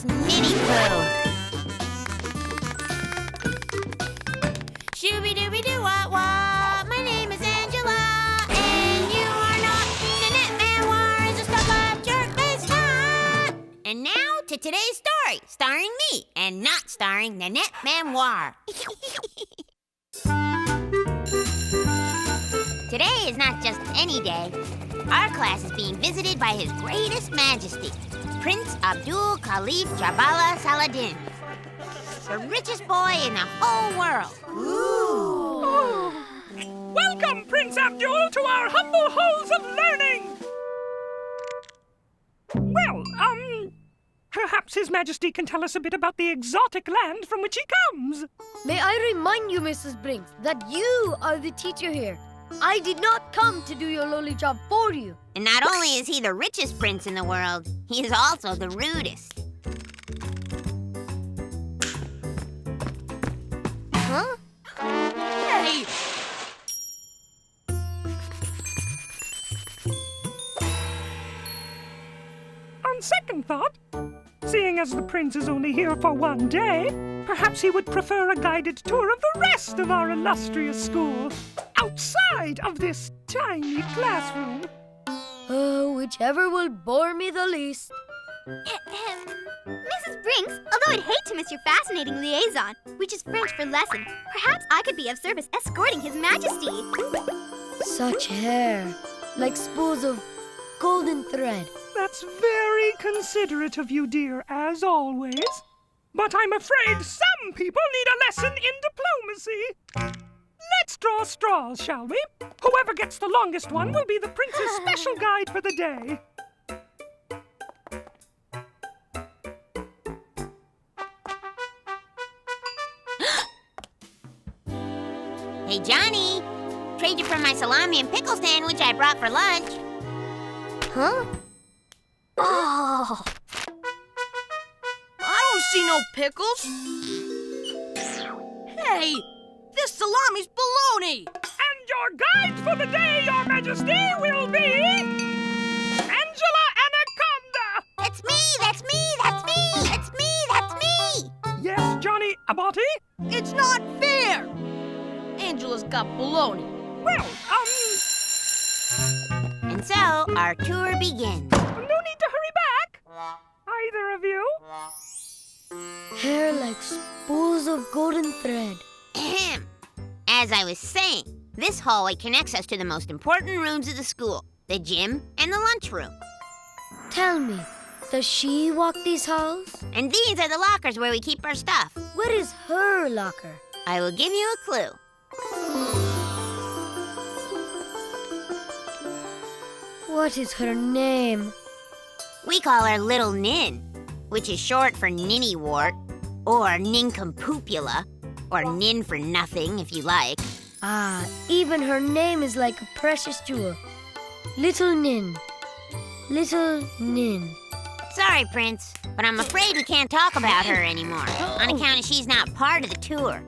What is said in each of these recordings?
Nitty poo. Shooby-dooby-doo-wah-wah. My name is Angela, and you are not. Nanette Man is a stuck-up jerk-faced nut. And now to today's story, starring me, and not starring Nanette Manoir. Today is not just any day. Our class is being visited by His Greatest Majesty, Prince Abdul Khalif Jabala Saladin, the richest boy in the whole world. Ooh. Welcome, Prince Abdul, to our humble halls of learning. Well, perhaps His Majesty can tell us a bit about the exotic land from which he comes. May I remind you, Mrs. Brinks, that you are the teacher here. I did not come to do your lowly job for you. And not only is he the richest prince in the world, he is also the rudest. Huh? Hey! On second thought, seeing as the prince is only here for one day, perhaps he would prefer a guided tour of the rest of our illustrious school, outside of this tiny classroom. Whichever will bore me the least. Mrs. Brinks, although I'd hate to miss your fascinating liaison, which is French for lesson, perhaps I could be of service escorting His Majesty. Such hair, like spools of golden thread. That's very considerate of you, dear, as always. But I'm afraid some people need a lesson in diplomacy. Let's draw straws, shall we? Whoever gets the longest one will be the prince's special guide for the day. Hey, Johnny, trade you for my salami and pickle sandwich I brought for lunch. Huh? Oh! I don't see no pickles. Hey, this salami's bologna. And your guide for the day, Your Majesty, will be Angela Anaconda. That's me, that's me, that's me, that's me, that's me. Yes, Johnny Abbati? It's not fair. Angela's got bologna. Well, And so, our tour begins. no need to hurry back. Either of you? Hair like spools of golden thread. Ahem. As I was saying, this hallway connects us to the most important rooms of the school, the gym and the lunchroom. Tell me, does she walk these halls? And these are the lockers where we keep our stuff. Where is her locker? I will give you a clue. What is her name? We call her Little Nin, which is short for Ninny-wart, or Nincompoopular, or Nin for nothing, if you like. Ah, even her name is like a precious jewel. Little Nin. Little Nin. Sorry, Prince, but I'm afraid we can't talk about her anymore, on account of she's not part of the tour.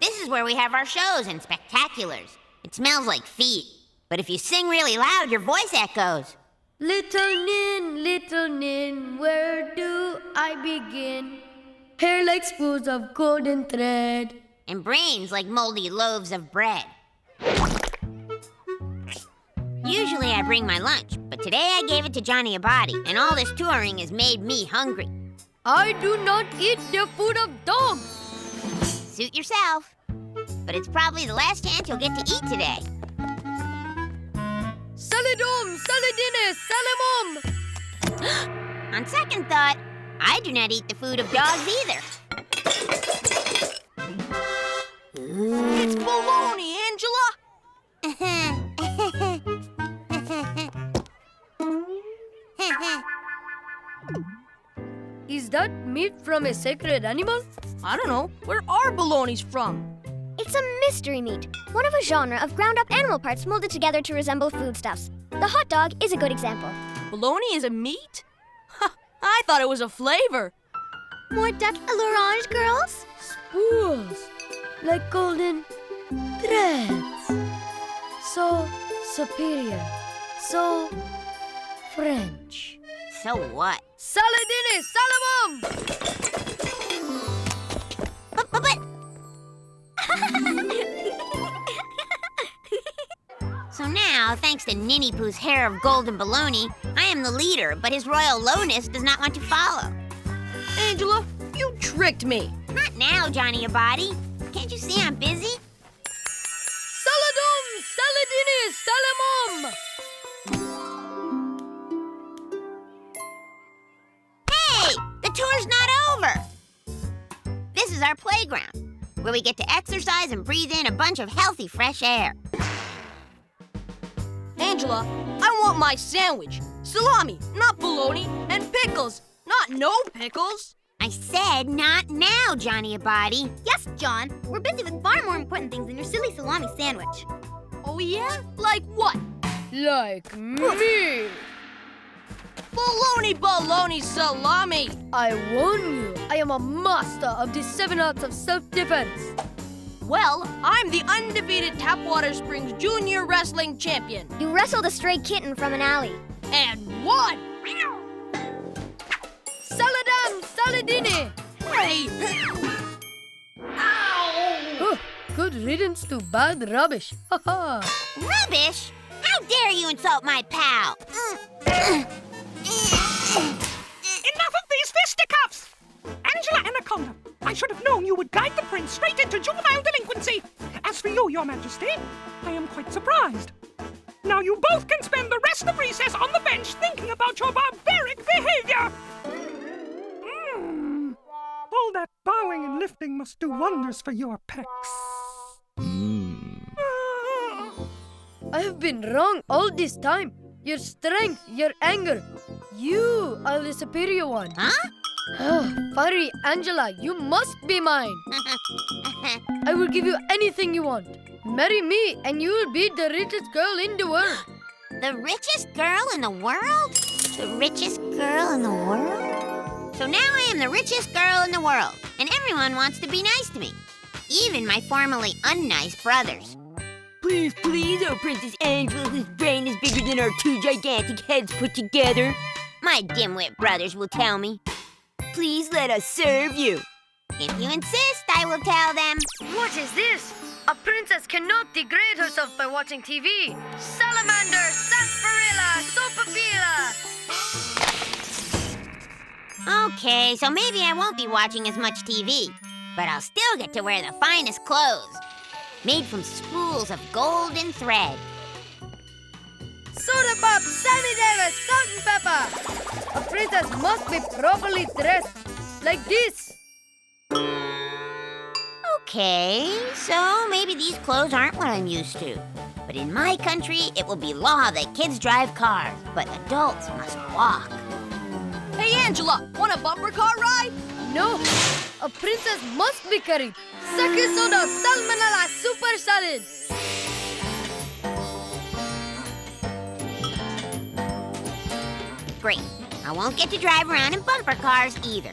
This is where we have our shows and spectaculars. It smells like feet, but if you sing really loud, your voice echoes. Little Nin, where do I begin? Hair like spools of golden thread. And brains like moldy loaves of bread. Usually I bring my lunch, but today I gave it to Johnny Abbati, and all this touring has made me hungry. I do not eat the food of dogs. Suit yourself. But it's probably the last chance you'll get to eat today. Saladum, saladines, salamum. On second thought, I do not eat the food of dogs either. It's bologna, Angela. Is that meat from a sacred animal? I don't know. Where are bolognas from? It's a mystery meat, one of a genre of ground-up animal parts molded together to resemble foodstuffs. The hot dog is a good example. Bologna is a meat? I thought it was a flavor. More duck à l'orange, girls? Spools, like golden threads. So superior, so French. So what? salamam! But. So now, thanks to Ninny Poo's hair of golden baloney, I am the leader, but his royal lowness does not want to follow. Angela, you tricked me. Not now, Johnny Abadi. Can't you see I'm busy? Saladum, saladini, salamam! Hey, the tour's not over. This is our playground, where we get to exercise and breathe in a bunch of healthy, fresh air. Angela, I want my sandwich. Salami, not bologna, and pickles, not no pickles. I said not now, Johnny Abadi. Yes, John. We're busy with far more important things than your silly salami sandwich. Oh yeah? Like what? Like me! Bologna, salami. I warn you, I am a master of the 7 arts of self-defense. Well, I'm the undefeated Tapwater Springs Junior Wrestling Champion. You wrestled a stray kitten from an alley. And won! Saladam, saladini! Hey! Ow! Oh, good riddance to bad rubbish. Ha ha! Rubbish? How dare you insult my pal? Enough of these fisticuffs! Angela Anaconda, I should have known you would guide the prince straight into juvenile delinquency. As for you, Your Majesty, I am quite surprised. Now you both can spend the rest of recess on the bench thinking about your barbaric behavior. All that bowing and lifting must do wonders for your pecs. I have been wrong all this time. Your strength, your anger. You are the superior one. Huh? Fiery Angela, you must be mine. I will give you anything you want. Marry me and you will be the richest girl in the world. The richest girl in the world? The richest girl in the world? So now I am the richest girl in the world, and everyone wants to be nice to me. Even my formerly unnice brothers. Please, oh Princess Angela, whose brain is bigger than our 2 gigantic heads put together. My dimwit brothers will tell me. Please let us serve you. If you insist, I will tell them. What is this? A princess cannot degrade herself by watching TV. Salamander, sarsaparilla, sopapilla. Okay, so maybe I won't be watching as much TV, but I'll still get to wear the finest clothes, made from spools of golden thread. Soda pop, Sammy Davis, salt and pepper. A princess must be properly dressed, like this. Okay, so maybe these clothes aren't what I'm used to. But in my country, it will be law that kids drive cars, but adults must walk. Hey, Angela, want a bumper car ride? No, a princess must be carried. Sake soda, salmonella, super salad. Great. I won't get to drive around in bumper cars either.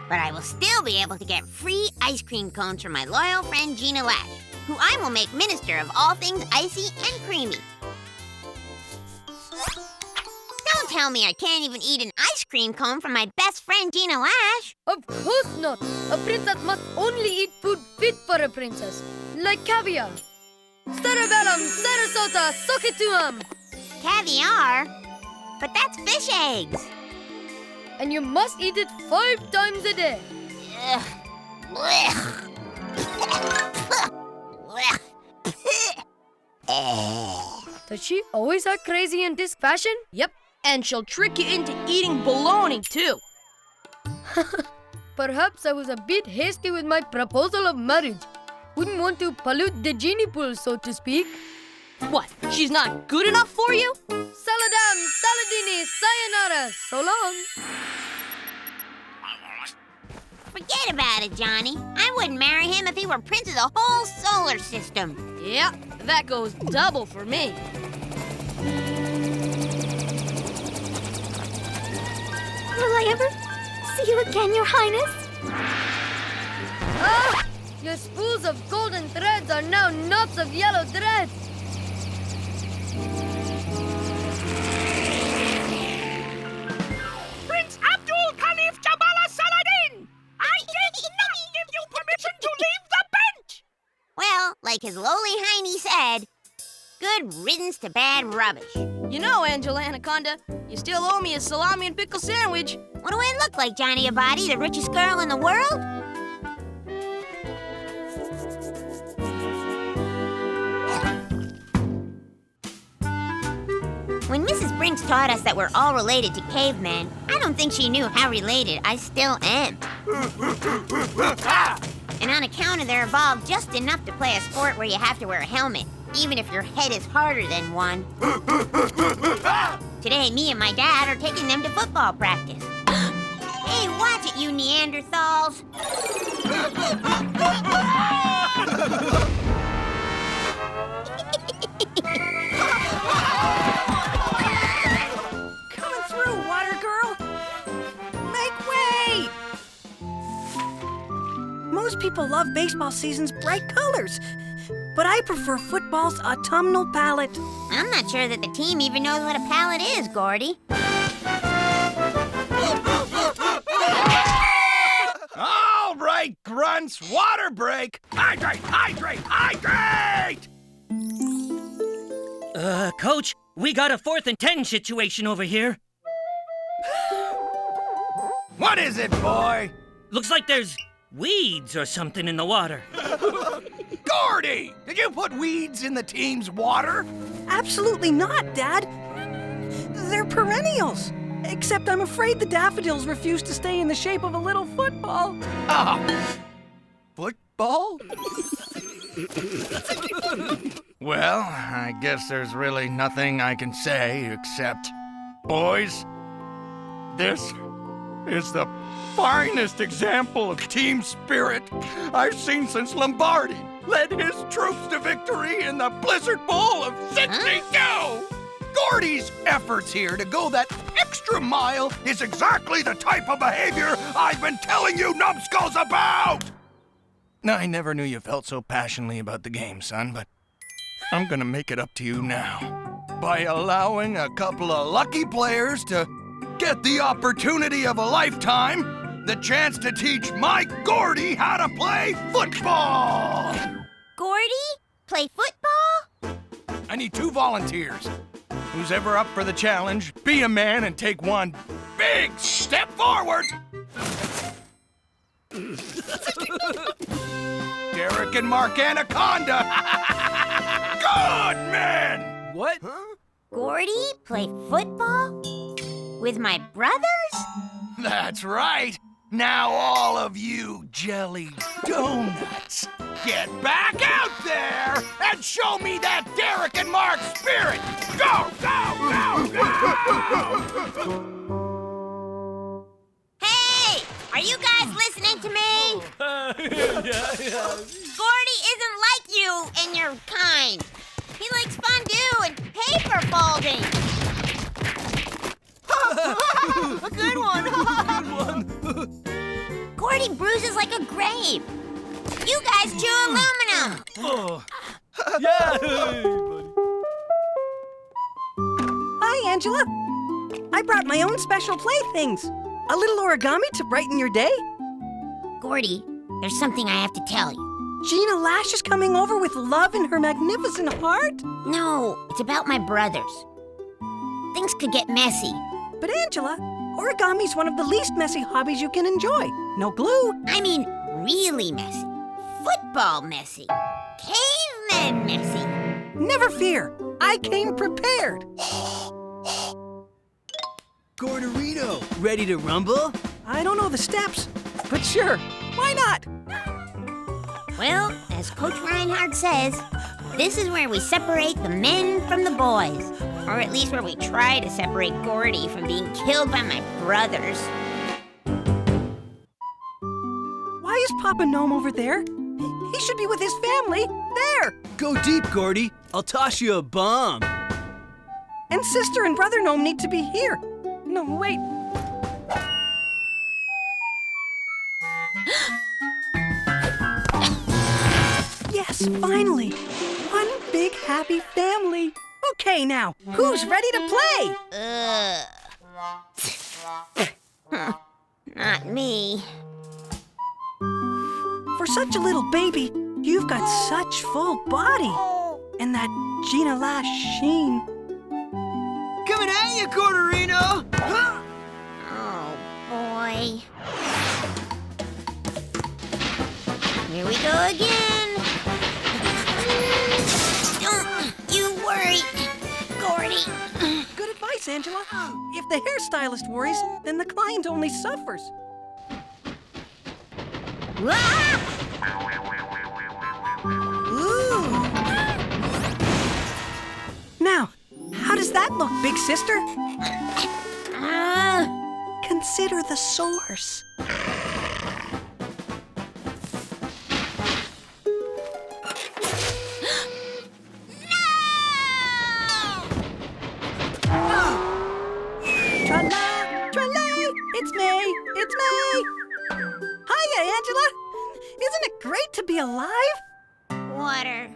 But I will still be able to get free ice cream cones from my loyal friend Gina Lash, who I will make minister of all things icy and creamy. Don't tell me I can't even eat an ice cream cone from my best friend Gina Lash. Of course not. A princess must only eat food fit for a princess, like caviar. Cerebellum, sarasota, soketuam. Caviar? But that's fish eggs. And you must eat it 5 times a day. Ugh. Blech. Blech. Does she always act crazy in this fashion? Yep, and she'll trick you into eating bologna, too. Perhaps I was a bit hasty with my proposal of marriage. Wouldn't want to pollute the genie pool, so to speak. What, she's not good enough for you? Saladam, saladini, sayonara, so long. Forget about it, Johnny. I wouldn't marry him if he were prince of the whole solar system. Yeah, that goes double for me. Will I ever see you again, Your Highness? Ah! Your spools of golden threads are now knots of yellow thread. like his lowly hiney said, good riddance to bad rubbish. You know, Angela Anaconda, you still owe me a salami and pickle sandwich. What do I look like, Johnny Abadi, the richest girl in the world? When Mrs. Brinks taught us that we're all related to cavemen, I don't think she knew how related I still am. And on account of their evolved just enough to play a sport where you have to wear a helmet, even if your head is harder than one. Today, me and my dad are taking them to football practice. Hey, watch it, you Neanderthals! Coming through, water girl! Make way! Most people love baseball season's bright colors, but I prefer football's autumnal palette. I'm not sure that the team even knows what a palette is, Gordy. All right, grunts, water break! Hydrate, hydrate, hydrate! Coach, we got a 4th and 10 situation over here. What is it, boy? Looks like there's weeds or something in the water. Gordy! Did you put weeds in the team's water? Absolutely not, Dad. They're perennials. Except I'm afraid the daffodils refuse to stay in the shape of a little football. Oh. Football? Well, I guess there's really nothing I can say except, boys, this is the finest example of team spirit I've seen since Lombardi led his troops to victory in the Blizzard Bowl of '62. Gordy's efforts here to go that extra mile is exactly the type of behavior I've been telling you numbskulls about! Now, I never knew you felt so passionately about the game, son, but I'm gonna make it up to you now by allowing a couple of lucky players to get the opportunity of a lifetime, the chance to teach my Gordy how to play football! Gordy? Play football? I need 2 volunteers. Who's ever up for the challenge, be a man and take one big step forward! Derek and Mark Anaconda! Good men! What? Gordy? Play football? With my brothers? That's right. Now all of you jelly donuts, get back out there and show me that Derek and Mark spirit! Go, go, go, go! Hey! Are you guys listening to me? Gordy isn't like you and your kind. He likes fondue and paper folding. A good one. Gordy bruises like a grave. You guys chew aluminum. Hi, Angela. I brought my own special playthings. A little origami to brighten your day. Gordy, there's something I have to tell you. Gina Lash is coming over with love in her magnificent heart. No, it's about my brothers. Things could get messy. But Angela, origami's one of the least messy hobbies you can enjoy. No glue. I mean, really messy. Football messy. Caveman messy. Never fear. I came prepared. Gordorito, ready to rumble? I don't know the steps, but sure, why not? Well, as Coach Reinhardt says, this is where we separate the men from the boys. Or at least where we try to separate Gordy from being killed by my brothers. Why is Papa Gnome over there? He should be with his family. There! Go deep, Gordy. I'll toss you a bomb. And Sister and Brother Gnome need to be here. No, wait. Yes, finally. One big happy family. Okay, now, who's ready to play? Not me. For such a little baby, You've got such full body. And that Gina Lash sheen. Coming at you, Gorderino! Oh, boy. Here we go again. Don't you worry, Gordy. Good advice, Angela. If the hairstylist worries, then the client only suffers. Ah! Now, how does that look, big sister? Consider the source. Tra-la, tra-la, it's me. Hiya, Angela. Isn't it great to be alive? Water.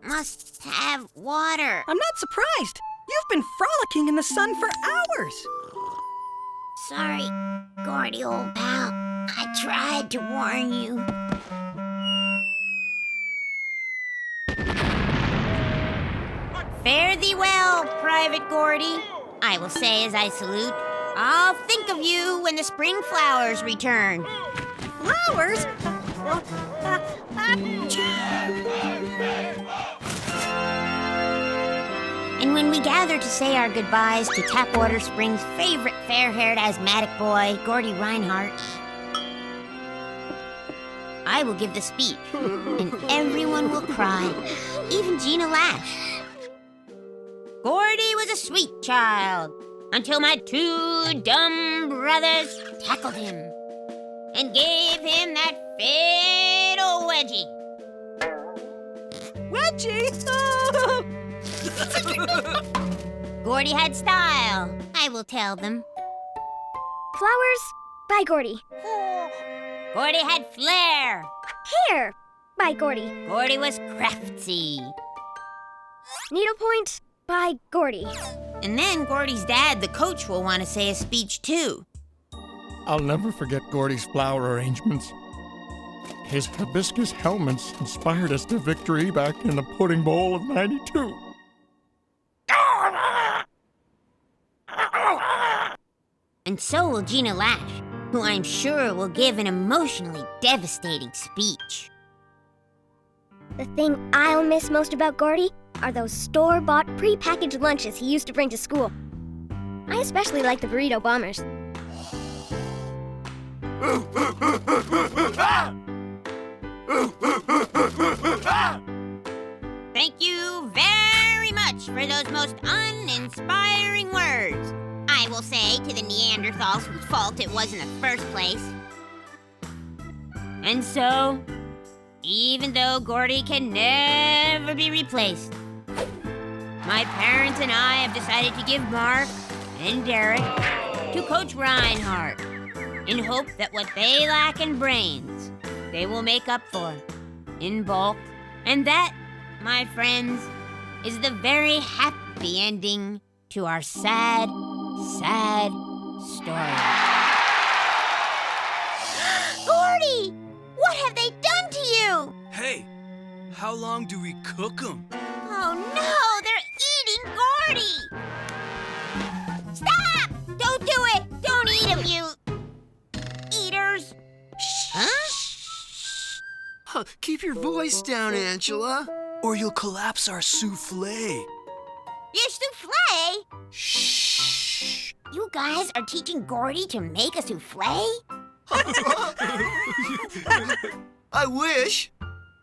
Must have water. I'm not surprised. You've been frolicking in the sun for hours. Sorry, Gordy, old pal. I tried to warn you. Fare thee well, Private Gordy. I will say as I salute, I'll think of you when the spring flowers return. Flowers? And when we gather to say our goodbyes to Tapwater Springs' favorite fair-haired asthmatic boy, Gordy Reinhardt, I will give the speech, and everyone will cry, even Gina Lash. Gordy was a sweet child until my two dumb brothers tackled him and gave him that fatal wedgie. Wedgie? Gordy had style, I will tell them. Flowers by Gordy. Gordy had flair. Hair by Gordy. Gordy was crafty. Needlepoint by Gordy. And then Gordy's dad, the coach, will want to say a speech too. I'll never forget Gordy's flower arrangements. His hibiscus helmets inspired us to victory back in the Pudding Bowl of '92. And so will Gina Lash, who I'm sure will give an emotionally devastating speech. The thing I'll miss most about Gordy are those store-bought, pre-packaged lunches he used to bring to school. I especially like the burrito bombers. Thank you very much for those most uninspiring words. I will say to the Neanderthals whose fault it was in the first place. And so, even though Gordy can never be replaced, my parents and I have decided to give Mark and Derek to Coach Reinhardt in hope that what they lack in brains, they will make up for in bulk. And that, my friends, is the very happy ending to our sad, sad story. Gordy! What have they done to you? Hey, how long do we cook them? Oh no, they're eating Gordy! Stop! Don't do it! Don't eat him, you eaters! Huh? Keep your voice down, Angela. Or you'll collapse our souffle. Your souffle? Shh. You guys are teaching Gordy to make a souffle? I wish.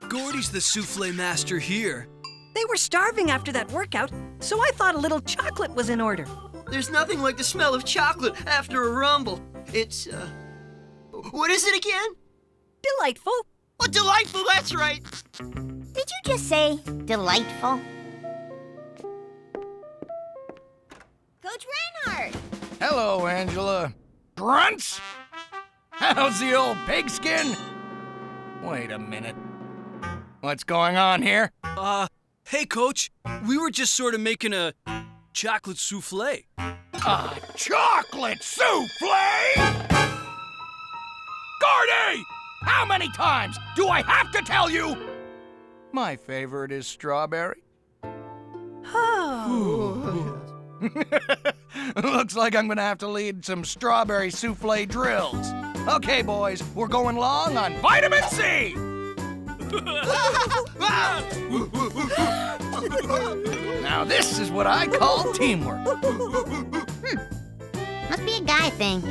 Gordy's the souffle master here. They were starving after that workout, so I thought a little chocolate was in order. There's nothing like the smell of chocolate after a rumble. It's, what is it again? Delightful. Oh, delightful, that's right. Did you just say delightful? Coach Reinhardt! Hello, Angela. Grunts? How's the old pigskin? Wait a minute. What's going on here? Hey, Coach. We were just sort of making a chocolate souffle. A chocolate souffle? Gordy! How many times do I have to tell you? My favorite is strawberry. Looks like I'm gonna have to lead some strawberry souffle drills. Okay, boys, we're going long on vitamin C! Now this is what I call teamwork. Must be a guy thing.